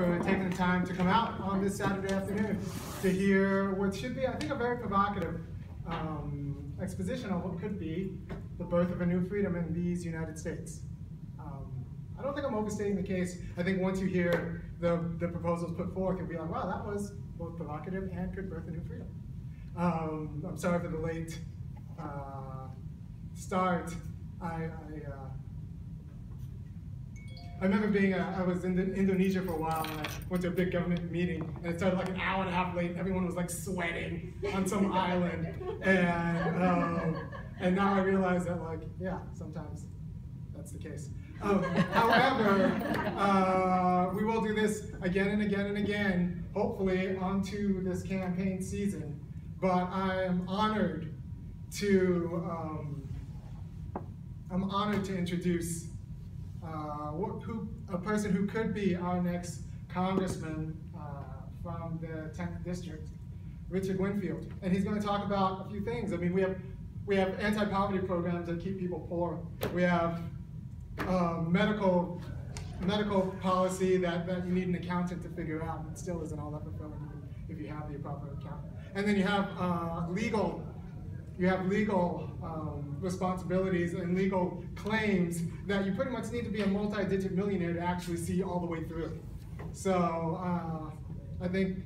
for taking the time to come out on this Saturday afternoon to hear what should be, I think, a very provocative exposition on what could be the birth of a new freedom in these United States. I don't think I'm overstating the case. I think once you hear the proposals put forth, you'll be like, wow, that was both provocative and could birth a new freedom. I'm sorry for the late start. I remember being, I was in Indonesia for a while, and I went to a big government meeting, and it started like an hour and a half late. Everyone was like sweating on some island, and now I realize that, like, yeah, sometimes that's the case. However, we will do this again and again and again, hopefully onto this campaign season. But I am honored to introduce a person who could be our next congressman from the 10th district, Richard Winfield, and he's going to talk about a few things. I mean, we have anti-poverty programs that keep people poor. We have medical policy that you need an accountant to figure out, and it still isn't all that fulfilling if you have the proper accountant. And then you have legal responsibilities and legal claims that you pretty much need to be a multi-digit millionaire to actually see all the way through. So I think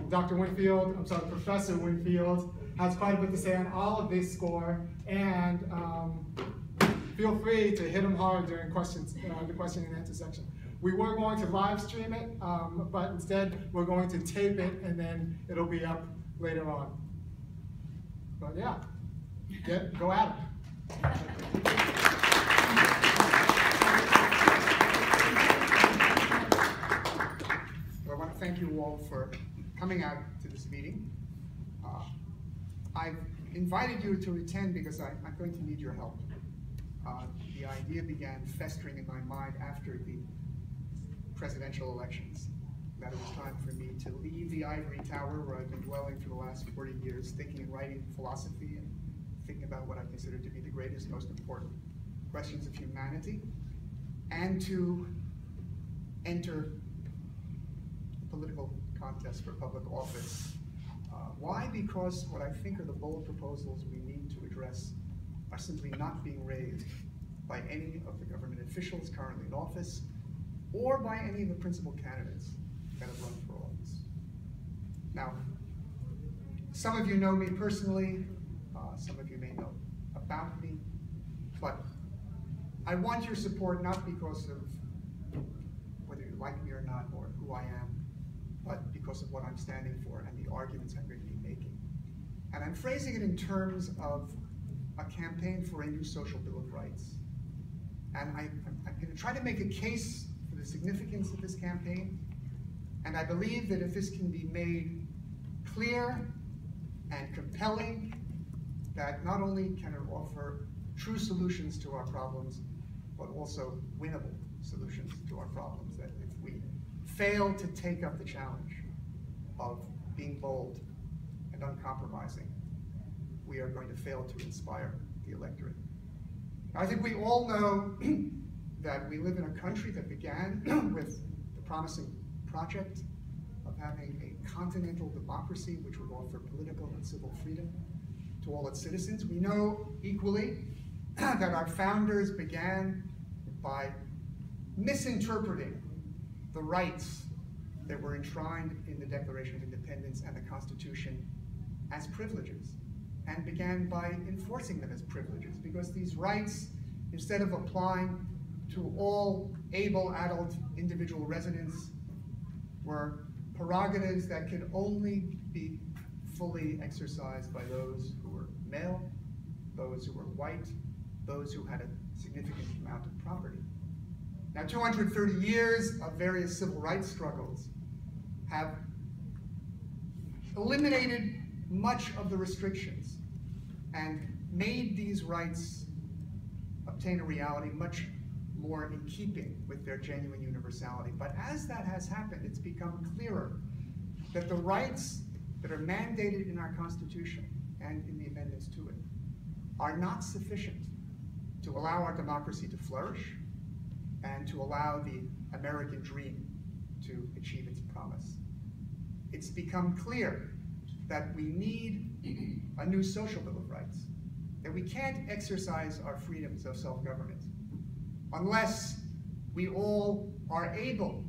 Professor Winfield has quite a bit to say on all of this score, and feel free to hit him hard during the question and answer section. We were going to live stream it, but instead we're going to tape it, and then it'll be up later on. But yeah, go at it. Well, I want to thank you all for coming out to this meeting. I've invited you to attend because I'm going to need your help. The idea began festering in my mind after the presidential elections, that it was time for me to leave the ivory tower where I've been dwelling for the last 40 years, thinking and writing philosophy and thinking about what I consider to be the greatest, most important questions of humanity, and to enter the political contest for public office. Why? Because what I think are the bold proposals we need to address are simply not being raised by any of the government officials currently in office, or by any of the principal candidates that have run for office. Now, some of you know me personally, some of you may know about me, but I want your support not because of whether you like me or not, or who I am, but because of what I'm standing for and the arguments I'm going to be making. And I'm phrasing it in terms of a campaign for a new social bill of rights. And I'm going to try to make a case for the significance of this campaign. And I believe that if this can be made clear and compelling, that not only can it offer true solutions to our problems, but also winnable solutions to our problems. That if we fail to take up the challenge of being bold and uncompromising, we are going to fail to inspire the electorate. I think we all know that we live in a country that began with the promising project of having a continental democracy which would offer political and civil freedom to all its citizens. We know equally that our founders began by misinterpreting the rights that were enshrined in the Declaration of Independence and the Constitution as privileges, and began by enforcing them as privileges, because these rights, instead of applying to all able adult individual residents, were prerogatives that could only be fully exercised by those who were male, those who were white, those who had a significant amount of property. Now, 230 years of various civil rights struggles have eliminated much of the restrictions and made these rights obtain a reality much more in keeping with their genuine universality. But as that has happened, it's become clearer that the rights that are mandated in our Constitution and in the amendments to it are not sufficient to allow our democracy to flourish and to allow the American dream to achieve its promise. It's become clear that we need a new social bill of rights, that we can't exercise our freedoms of self-government unless we all are able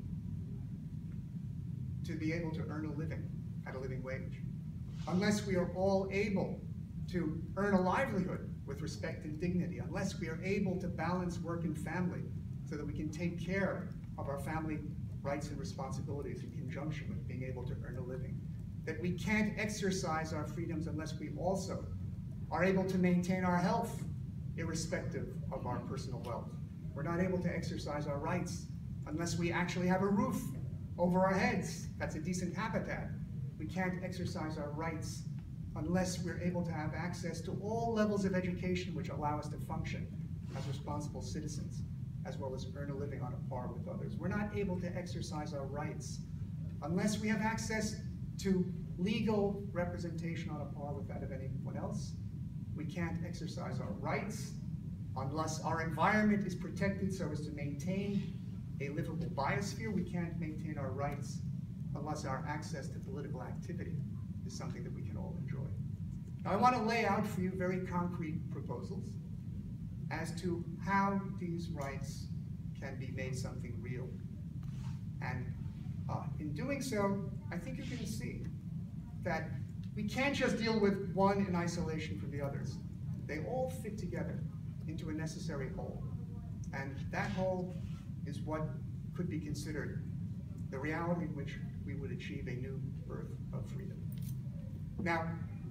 to be able to earn a living at a living wage, unless we are all able to earn a livelihood with respect and dignity, unless we are able to balance work and family so that we can take care of our family rights and responsibilities in conjunction with being able to earn a living. That we can't exercise our freedoms unless we also are able to maintain our health irrespective of our personal wealth. We're not able to exercise our rights unless we actually have a roof over our heads. That's a decent habitat. We can't exercise our rights unless we're able to have access to all levels of education which allow us to function as responsible citizens, as well as earn a living on a par with others. We're not able to exercise our rights unless we have access to legal representation on a par with that of anyone else. We can't exercise our rights unless our environment is protected so as to maintain a livable biosphere. We can't maintain our rights unless our access to political activity is something that we can all enjoy. Now, I want to lay out for you very concrete proposals as to how these rights can be made something real. And in doing so, I think you're going to see that we can't just deal with one in isolation from the others. They all fit together into a necessary whole. And that whole is what could be considered the reality in which we would achieve a new birth of freedom. Now,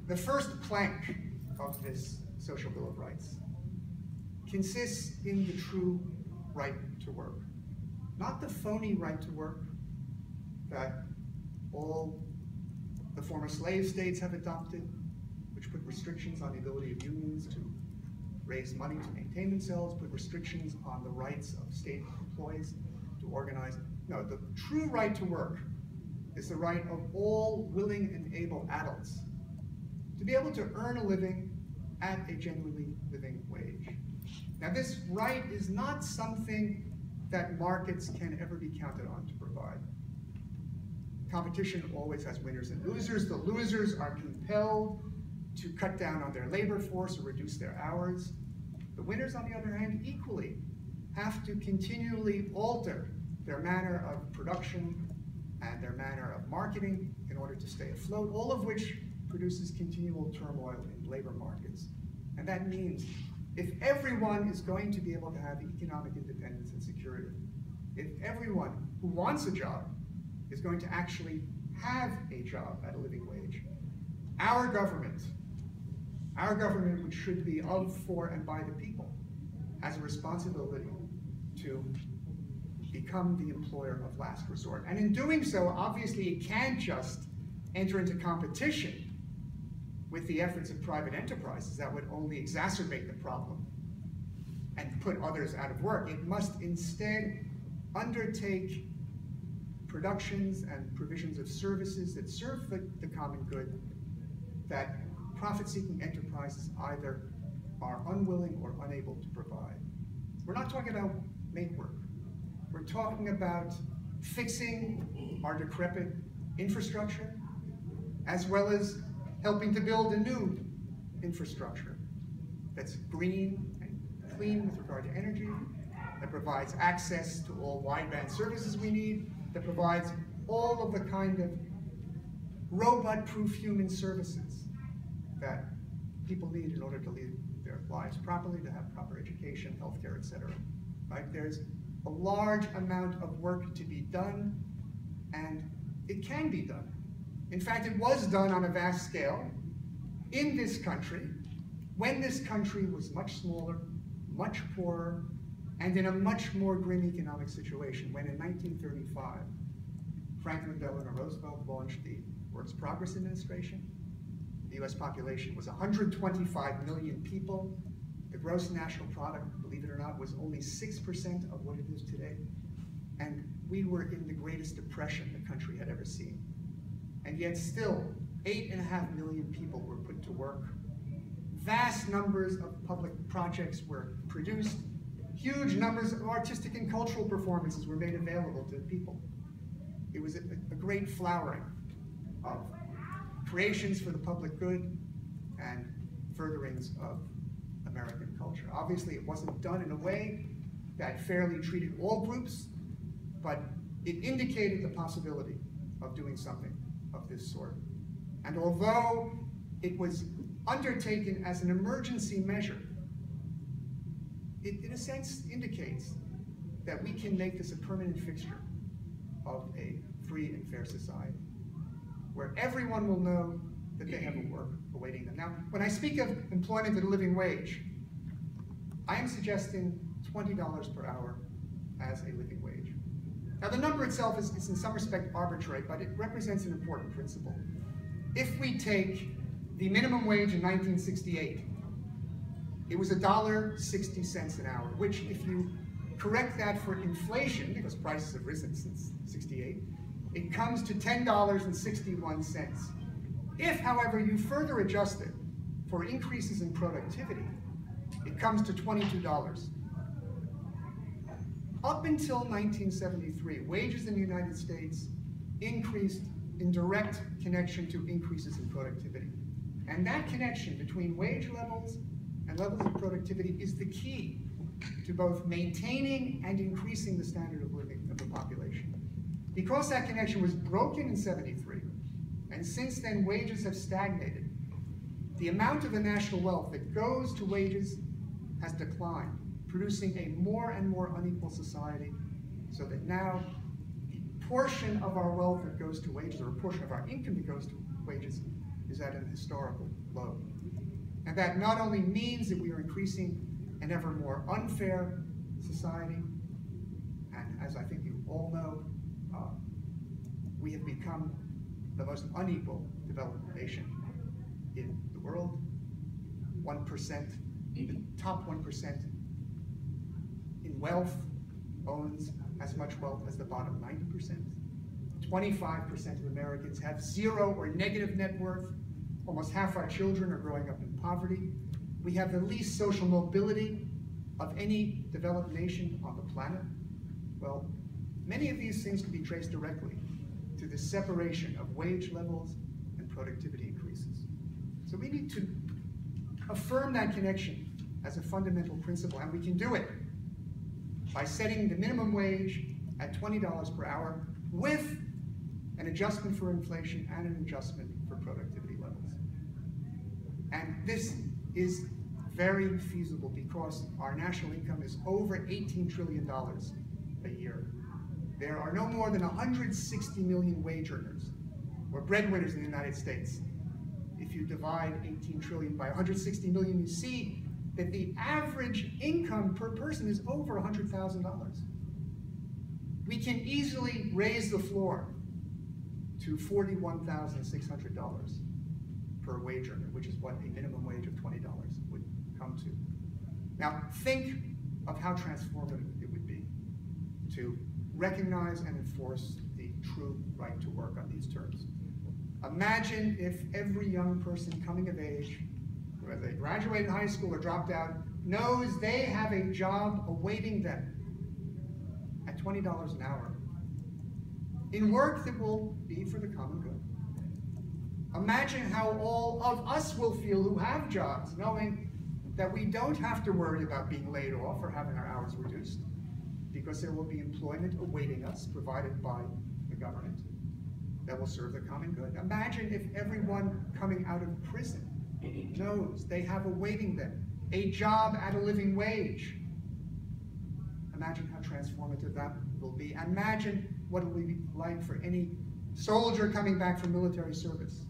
the first plank of this social bill of rights consists in the true right to work. Not the phony right to work that all the former slave states have adopted, which put restrictions on the ability of unions to raise money to maintain themselves, put restrictions on the rights of state employees to organize. No, the true right to work is the right of all willing and able adults to be able to earn a living at a genuinely living wage. Now, this right is not something that markets can ever be counted on to provide. Competition always has winners and losers. The losers are compelled to cut down on their labor force or reduce their hours. The winners, on the other hand, equally have to continually alter their manner of production and their manner of marketing in order to stay afloat, all of which produces continual turmoil in labor markets. And that means if everyone is going to be able to have economic independence and security, if everyone who wants a job is going to actually have a job at a living wage, our government, which should be of, for, and by the people, has a responsibility to become the employer of last resort. And in doing so, obviously, it can't just enter into competition with the efforts of private enterprises. That would only exacerbate the problem and put others out of work. It must instead undertake productions and provisions of services that serve the common good that profit-seeking enterprises either are unwilling or unable to provide. We're not talking about make work. We're talking about fixing our decrepit infrastructure, as well as helping to build a new infrastructure that's green and clean with regard to energy, that provides access to all wideband services we need, that provides all of the kind of robot-proof human services that people need in order to lead their lives properly, to have proper education, healthcare, etc. Right? There's a large amount of work to be done, and it can be done. In fact, it was done on a vast scale in this country when this country was much smaller, much poorer, and in a much more grim economic situation, when in 1935, Franklin Delano Roosevelt launched the Works Progress Administration. The US population was 125 million people. The gross national product, believe it or not, was only 6% of what it is today. And we were in the greatest depression the country had ever seen. And yet still, 8.5 million people were put to work. Vast numbers of public projects were produced. Huge numbers of artistic and cultural performances were made available to the people. It was a great flowering of creations for the public good and furtherings of American culture. Obviously, it wasn't done in a way that fairly treated all groups, but it indicated the possibility of doing something of this sort. And although it was undertaken as an emergency measure, it in a sense indicates that we can make this a permanent fixture of a free and fair society, where everyone will know that they have a work awaiting them. Now, when I speak of employment at a living wage, I am suggesting $20 per hour as a living wage. Now, the number itself is in some respect arbitrary, but it represents an important principle. If we take the minimum wage in 1968, it was $1.60 an hour, which if you correct that for inflation, because prices have risen since '68, it comes to $10.61. If, however, you further adjust it for increases in productivity, it comes to $22. Up until 1973, wages in the United States increased in direct connection to increases in productivity. And that connection between wage levels and levels of productivity is the key to both maintaining and increasing the standard of living of the population. Because that connection was broken in '73, and since then wages have stagnated, the amount of the national wealth that goes to wages has declined, producing a more and more unequal society, so that now the portion of our wealth that goes to wages, or a portion of our income that goes to wages, is at an historical low. And that not only means that we are increasing an ever more unfair society, and as I think you all know, we have become the most unequal developed nation in the world. 1%, the top 1% in wealth owns as much wealth as the bottom 90%. 25% of Americans have zero or negative net worth. Almost half our children are growing up in poverty. We have the least social mobility of any developed nation on the planet. Well, many of these things can be traced directly to the separation of wage levels and productivity increases. So we need to affirm that connection as a fundamental principle, and we can do it by setting the minimum wage at $20 per hour with an adjustment for inflation and an adjustment for productivity levels. And this is very feasible because our national income is over $18 trillion a year. There are no more than 160 million wage earners, or breadwinners in the United States. If you divide 18 trillion by 160 million, you see that the average income per person is over $100,000. We can easily raise the floor to $41,600 per wage earner, which is what a minimum wage of $20 would come to. Now, think of how transformative it would be to recognize and enforce the true right to work on these terms. Imagine if every young person coming of age, whether they graduated high school or dropped out, knows they have a job awaiting them at $20 an hour in work that will be for the common good. Imagine how all of us will feel who have jobs, knowing that we don't have to worry about being laid off or having our hours reduced, because there will be employment awaiting us, provided by the government, that will serve the common good. Imagine if everyone coming out of prison knows they have awaiting them a job at a living wage. Imagine how transformative that will be. Imagine what it will be like for any soldier coming back from military service,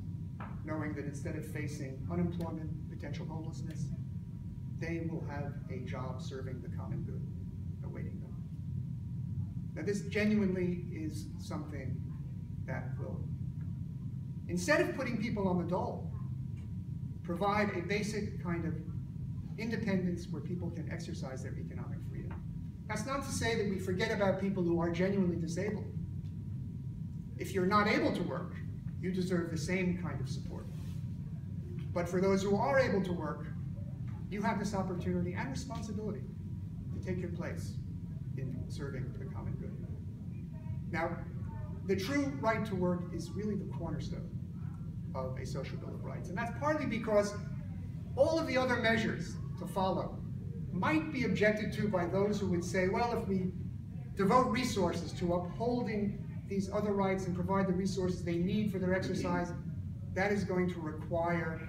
knowing that instead of facing unemployment, potential homelessness, they will have a job serving the common good awaiting them. Now, this genuinely is something that will, instead of putting people on the dole, provide a basic kind of independence where people can exercise their economic freedom. That's not to say that we forget about people who are genuinely disabled. If you're not able to work, you deserve the same kind of support. But for those who are able to work, you have this opportunity and responsibility to take your place in serving the common good. Now, the true right to work is really the cornerstone of a social bill of rights. And that's partly because all of the other measures to follow might be objected to by those who would say, well, if we devote resources to upholding these other rights and provide the resources they need for their exercise, that is going to require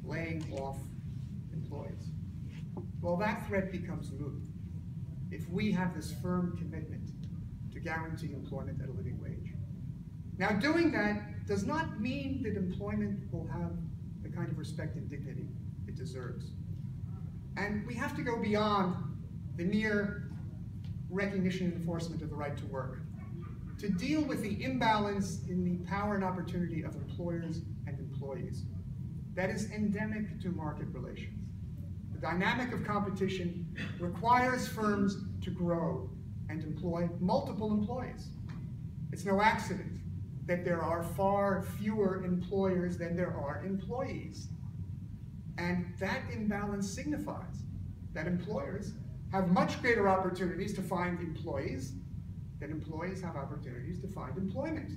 laying off employees. Well, that threat becomes moot if we have this firm commitment to guarantee employment at a living wage. Now, doing that does not mean that employment will have the kind of respect and dignity it deserves. And we have to go beyond the mere recognition and enforcement of the right to work to deal with the imbalance in the power and opportunity of employers and employees that is endemic to market relations. The dynamic of competition requires firms to grow and employ multiple employees. It's no accident that there are far fewer employers than there are employees. And that imbalance signifies that employers have much greater opportunities to find employees than employees have opportunities to find employment.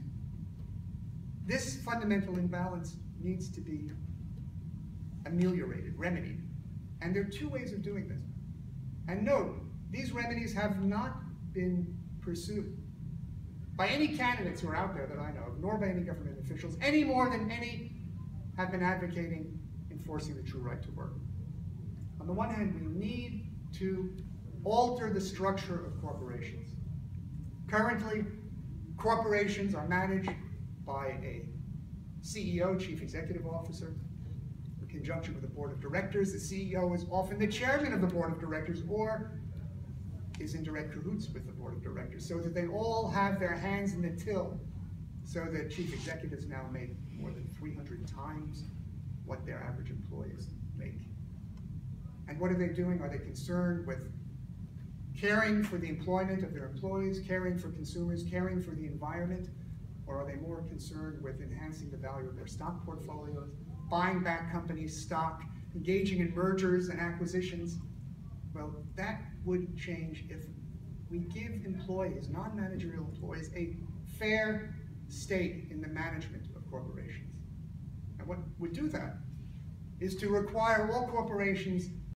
This fundamental imbalance needs to be ameliorated, remedied. And there are two ways of doing this. And note, these remedies have not been pursued by any candidates who are out there that I know of, nor by any government officials, any more than any have been advocating enforcing the true right to work. On the one hand, we need to alter the structure of corporations. Currently, corporations are managed by a CEO, Chief Executive Officer, in conjunction with a board of directors. The CEO is often the chairman of the board of directors or is in direct cahoots with the board of directors, so that they all have their hands in the till, so that chief executives now make more than 300 times what their average employees make. And what are they doing? Are they concerned with caring for the employment of their employees, caring for consumers, caring for the environment? Or are they more concerned with enhancing the value of their stock portfolios, buying back companies' stock, engaging in mergers and acquisitions? Well, that would change if we give employees, non-managerial employees, a fair stake in the management of corporations. And what would do that is to require all corporations